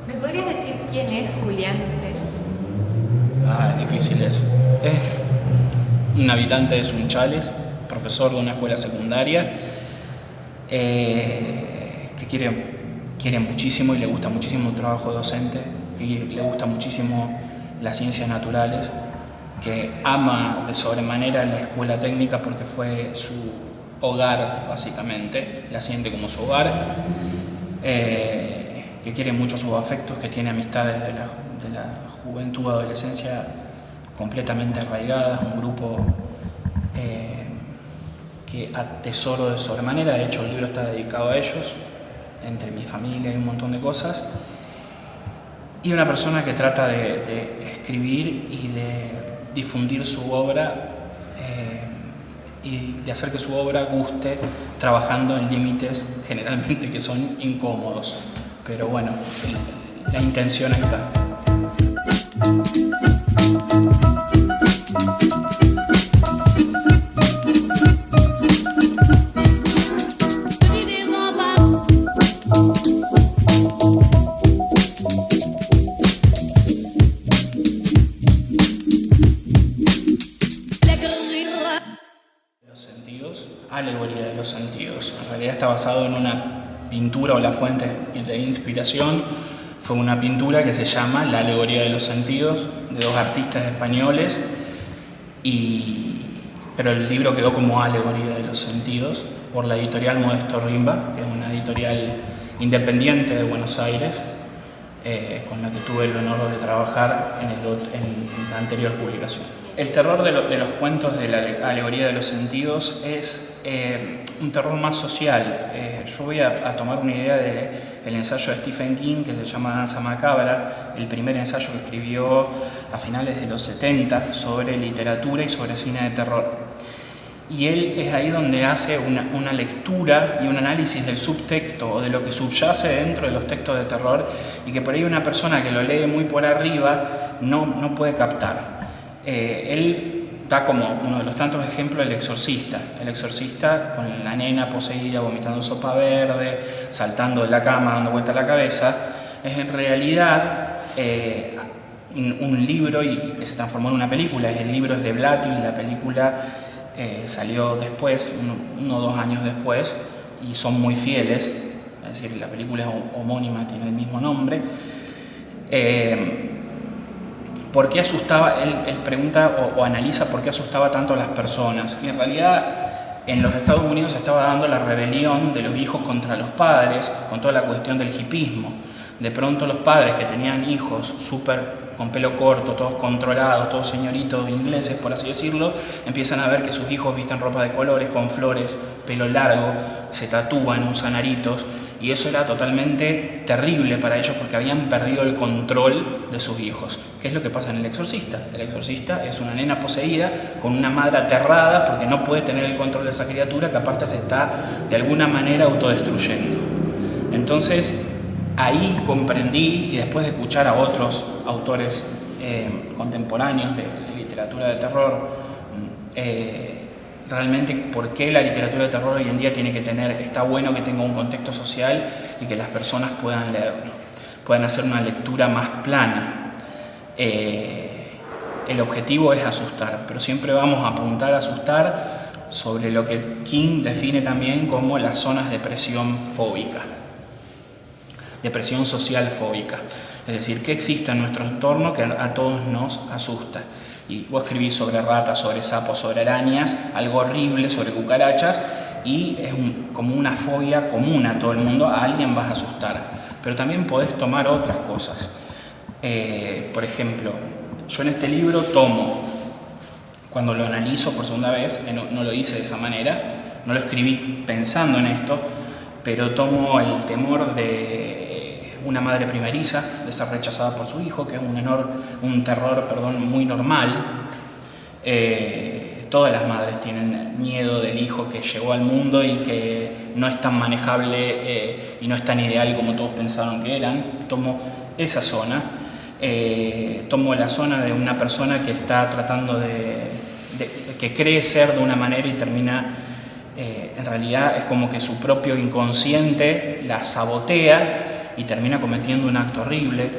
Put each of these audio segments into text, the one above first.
¿Me podrías decir quién es Julián Lucero? Difícil eso. Es un habitante de Sunchales, profesor de una escuela secundaria, que quiere muchísimo y le gusta muchísimo el trabajo docente, que le gusta muchísimo las ciencias naturales, que ama de sobremanera la escuela técnica porque fue su hogar, básicamente, la siente como su hogar, que quiere mucho sus afectos, que tiene amistades de la juventud, adolescencia completamente arraigadas, un grupo que atesoro de sobremanera. De hecho, el libro está dedicado a ellos, entre mi familia y un montón de cosas. Y una persona que trata de escribir y de difundir su obra y de hacer que su obra guste, trabajando en límites generalmente que son incómodos. Pero bueno, la intención está. Los sentidos, alegoría de los sentidos. En realidad está basado en una pintura, o la fuente de inspiración fue una pintura que se llama La alegoría de los sentidos, de dos artistas españoles, pero el libro quedó como Alegoría de los sentidos por la editorial Modesto Rimba, que es una editorial independiente de Buenos Aires, con la que tuve el honor de trabajar en la anterior publicación. El terror de los cuentos de la alegoría de los sentidos es un terror más social. Yo voy a tomar una idea del ensayo de Stephen King que se llama Danza Macabra, el primer ensayo que escribió a finales de los 70 sobre literatura y sobre cine de terror. Y él es ahí donde hace una lectura y un análisis del subtexto o de lo que subyace dentro de los textos de terror, y que por ahí una persona que lo lee muy por arriba no puede captar. Él da como uno de los tantos ejemplos el exorcista con la nena poseída vomitando sopa verde, saltando de la cama, dando vuelta a la cabeza. Es en realidad un libro y que se transformó en una película. El libro es de Blatty y la película salió después, uno o 2 años después, y son muy fieles. Es decir, la película es homónima, tiene el mismo nombre. ¿Por qué asustaba? Él pregunta o analiza por qué asustaba tanto a las personas. Y en realidad en los Estados Unidos se estaba dando la rebelión de los hijos contra los padres, con toda la cuestión del hipismo. De pronto los padres que tenían hijos con pelo corto, todos controlados, todos señoritos ingleses, por así decirlo, empiezan a ver que sus hijos visten ropa de colores, con flores, pelo largo, se tatúan, usan aritos, y eso era totalmente terrible para ellos porque habían perdido el control de sus hijos. ¿Qué es lo que pasa en El Exorcista? El exorcista es una nena poseída con una madre aterrada porque no puede tener el control de esa criatura, que aparte se está de alguna manera autodestruyendo. Entonces, ahí comprendí, y después de escuchar a otros autores contemporáneos de literatura de terror, realmente por qué la literatura de terror hoy en día está bueno que tenga un contexto social y que las personas puedan leerlo, puedan hacer una lectura más plana. El objetivo es asustar, pero siempre vamos a apuntar a asustar sobre lo que King define también como las zonas de presión fóbica, de presión social fóbica. Es decir, ¿qué existe en nuestro entorno que a todos nos asusta? Y vos escribís sobre ratas, sobre sapos, sobre arañas, algo horrible, sobre cucarachas, y es como una fobia común a todo el mundo. A alguien vas a asustar, pero también podés tomar otras cosas. Por ejemplo, yo en este libro cuando lo analizo por segunda vez, no lo hice de esa manera, no lo escribí pensando en esto, pero tomo el temor de una madre primeriza, de ser rechazada por su hijo, que es un terror muy normal. Todas las madres tienen miedo del hijo que llegó al mundo y que no es tan manejable y no es tan ideal como todos pensaron que eran. Tomo esa zona. Tomo la zona de una persona que está tratando que cree ser de una manera y termina, en realidad es como que su propio inconsciente la sabotea y termina cometiendo un acto horrible.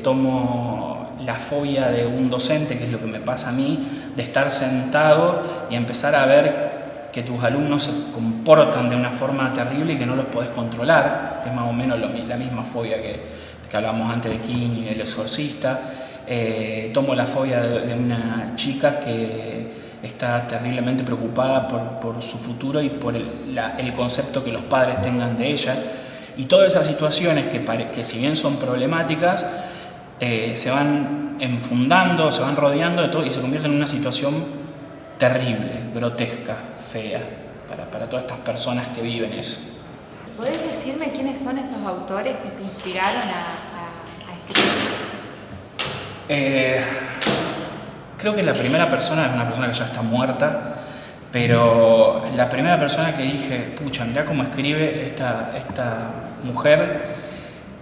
Tomo la fobia de un docente, que es lo que me pasa a mí, de estar sentado y empezar a ver que tus alumnos se comportan de una forma terrible y que no los podés controlar, que es más o menos la misma fobia que hablábamos antes de King y del exorcista. Tomo la fobia de una chica que está terriblemente preocupada por su futuro y por el concepto que los padres tengan de ella. Y todas esas situaciones que si bien son problemáticas, se van enfundando, se van rodeando de todo y se convierten en una situación terrible, grotesca, fea, para todas estas personas que viven eso. ¿Podés decirme quiénes son esos autores que te inspiraron a escribir? Creo que la primera persona es una persona que ya está muerta, pero la primera persona que dije, pucha, mirá cómo escribe esta mujer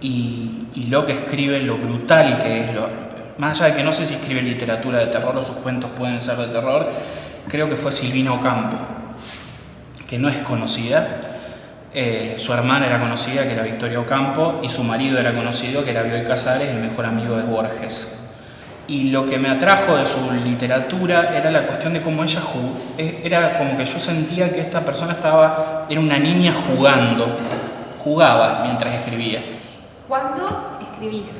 y lo que escribe, lo brutal que es, más allá de que no sé si escribe literatura de terror o sus cuentos pueden ser de terror, creo que fue Silvina Ocampo, que no es conocida. Su hermana era conocida, que era Victoria Ocampo, y su marido era conocido, que era Bioy Casares, el mejor amigo de Borges. Y lo que me atrajo de su literatura era la cuestión de cómo ella era como que yo sentía que esta persona era una niña jugaba mientras escribía. ¿Cuándo escribís?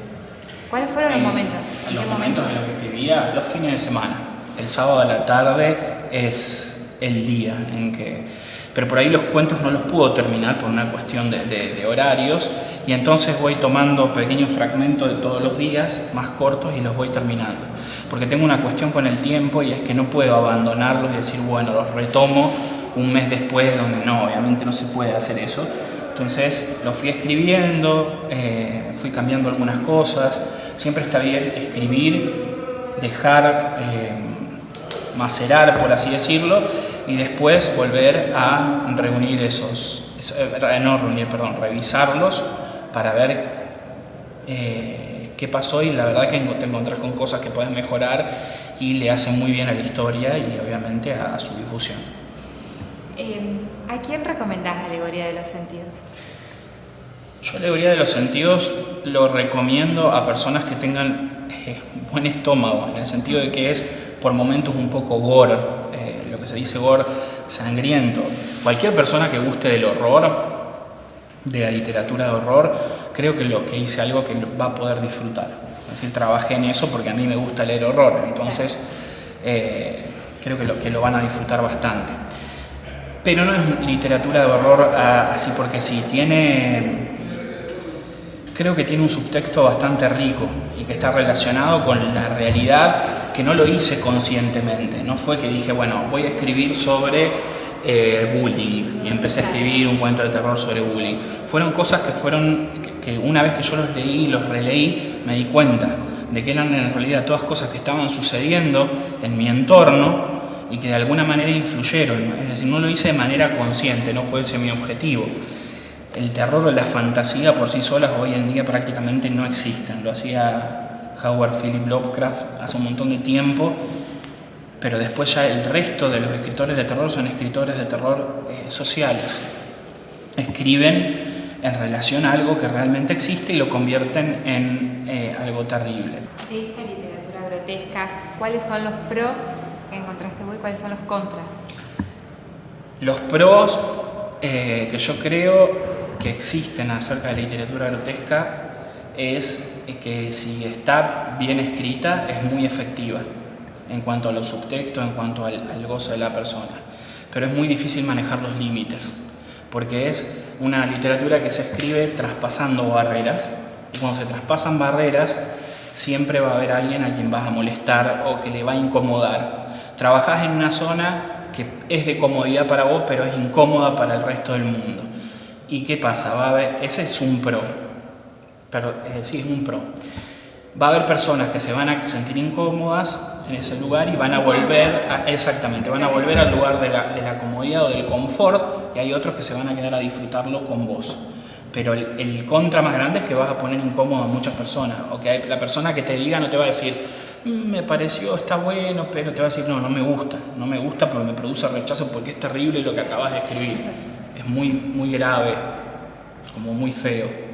¿Cuáles fueron los momentos? Los momentos en los que escribía, los fines de semana. El sábado a la tarde es el día en que... Pero por ahí los cuentos no los puedo terminar por una cuestión de horarios, y entonces voy tomando pequeños fragmentos de todos los días, más cortos, y los voy terminando. Porque tengo una cuestión con el tiempo, y es que no puedo abandonarlos y decir, bueno, los retomo un mes después, donde no, obviamente no se puede hacer eso. Entonces los fui escribiendo, fui cambiando algunas cosas. Siempre está bien escribir, dejar macerar, por así decirlo, y después volver a revisarlos para ver qué pasó, y la verdad que te encontrás con cosas que puedes mejorar y le hacen muy bien a la historia y obviamente a su difusión. ¿A quién recomendás Alegoría de los Sentidos? Yo Alegoría de los Sentidos lo recomiendo a personas que tengan buen estómago, en el sentido de que es por momentos un poco gore, lo que se dice gore, sangriento. Cualquier persona que guste del horror, de la literatura de horror, creo que hice algo que va a poder disfrutar. Es decir, trabajé en eso porque a mí me gusta leer horror, entonces creo que lo van a disfrutar bastante. Pero no es literatura de horror así porque sí, creo que tiene un subtexto bastante rico y que está relacionado con la realidad, que no lo hice conscientemente. No fue que dije, bueno, voy a escribir sobre bullying y empecé a escribir un cuento de terror sobre bullying. Fueron cosas que una vez que yo los leí y los releí, me di cuenta de que eran en realidad todas cosas que estaban sucediendo en mi entorno y que de alguna manera influyeron. Es decir, no lo hice de manera consciente, no fue ese mi objetivo. El terror o la fantasía por sí solas hoy en día prácticamente no existen. Lo hacía Howard Philip Lovecraft hace un montón de tiempo, pero después ya el resto de los escritores de terror son escritores de terror sociales. Escriben en relación a algo que realmente existe y lo convierten en algo terrible. De esta literatura grotesca, ¿cuáles son los pros que encontraste vos y cuáles son los contras? Los pros que yo creo que existen acerca de la literatura grotesca es que si está bien escrita es muy efectiva en cuanto a los subtextos, en cuanto al gozo de la persona, pero es muy difícil manejar los límites porque es una literatura que se escribe traspasando barreras, y cuando se traspasan barreras siempre va a haber alguien a quien vas a molestar o que le va a incomodar. Trabajás en una zona que es de comodidad para vos, pero es incómoda para el resto del mundo. ¿Y qué pasa? Ese es un pro. Sí, es un pro. Va a haber personas que se van a sentir incómodas en ese lugar y van a volver, van a volver al lugar de la comodidad o del confort, y hay otros que se van a quedar a disfrutarlo con vos. Pero el contra más grande es que vas a poner incómodo a muchas personas, o que la persona que te diga no te va a decir me pareció, está bueno, pero te va a decir no me gusta porque me produce rechazo porque es terrible lo que acabas de escribir, es muy, muy grave, como muy feo.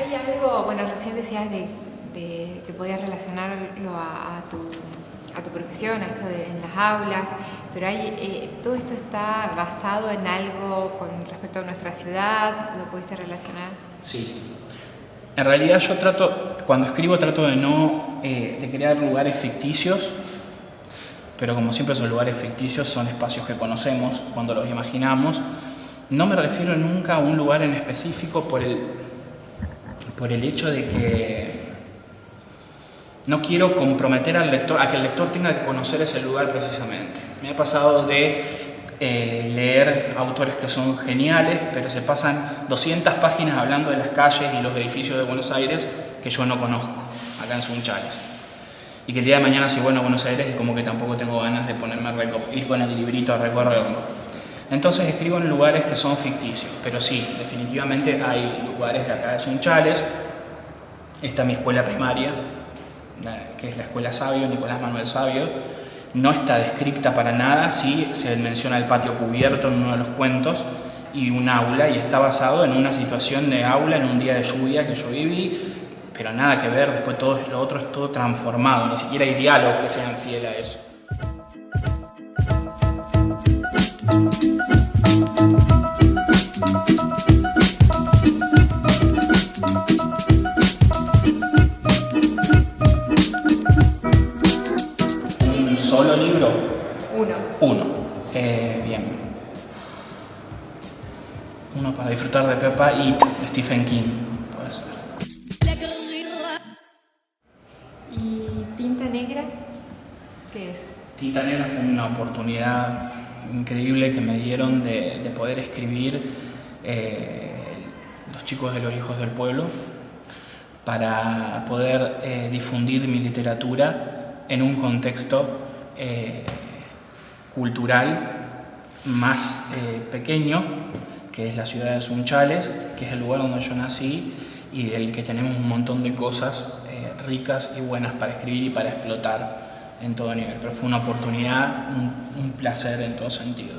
Hay algo, bueno, recién decías de que podías relacionarlo a tu profesión, a esto en las aulas, pero todo esto está basado en algo con respecto a nuestra ciudad, ¿lo pudiste relacionar? Sí. En realidad yo cuando escribo trato de no de crear lugares ficticios, pero como siempre esos lugares ficticios son espacios que conocemos cuando los imaginamos. No me refiero nunca a un lugar en específico por el hecho de que no quiero comprometer al lector, a que el lector tenga que conocer ese lugar precisamente. Me ha pasado de leer autores que son geniales, pero se pasan 200 páginas hablando de las calles y los edificios de Buenos Aires que yo no conozco, acá en Sunchales. Y que el día de mañana, si voy a Buenos Aires, es como que tampoco tengo ganas de ponerme ir con el librito a recorrerlo. Entonces escribo en lugares que son ficticios, pero sí, definitivamente hay lugares de acá de Sunchales. Está mi escuela primaria, que es la Escuela Sabio, Nicolás Manuel Sabio. No está descripta para nada, sí se menciona el patio cubierto en uno de los cuentos y un aula, y está basado en una situación de aula en un día de lluvia que yo viví, pero nada que ver, después todo lo otro es todo transformado, ni siquiera hay diálogos que sean fieles a eso. ¿Un solo libro? Uno. Bien. Uno para disfrutar de Peppa y de Stephen King, puede ser. ¿Y Tinta Negra? ¿Qué es? Tinta Negra fue una oportunidad increíble que me dieron de poder escribir Los chicos de los hijos del pueblo, para poder difundir mi literatura en un contexto cultural más pequeño, que es la ciudad de Sunchales, que es el lugar donde yo nací y del que tenemos un montón de cosas ricas y buenas para escribir y para explotar en todo nivel. Pero fue una oportunidad, un placer en todo sentido.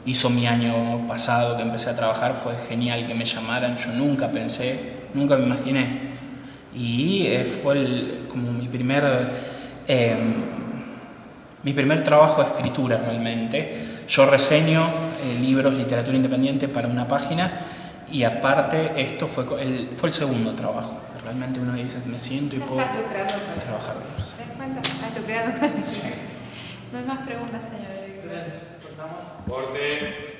Hizo mi año pasado que empecé a trabajar, fue genial que me llamaran, yo nunca pensé, nunca me imaginé. Y fue como mi primer trabajo de escritura realmente. Yo reseño libros, literatura independiente para una página, y aparte esto fue el segundo trabajo. Realmente uno dice, me siento y puedo trabajar. ¿Te das cuenta? Estás lucrando con eso. No hay más preguntas, señor. Excelente. Cortamos. Corte.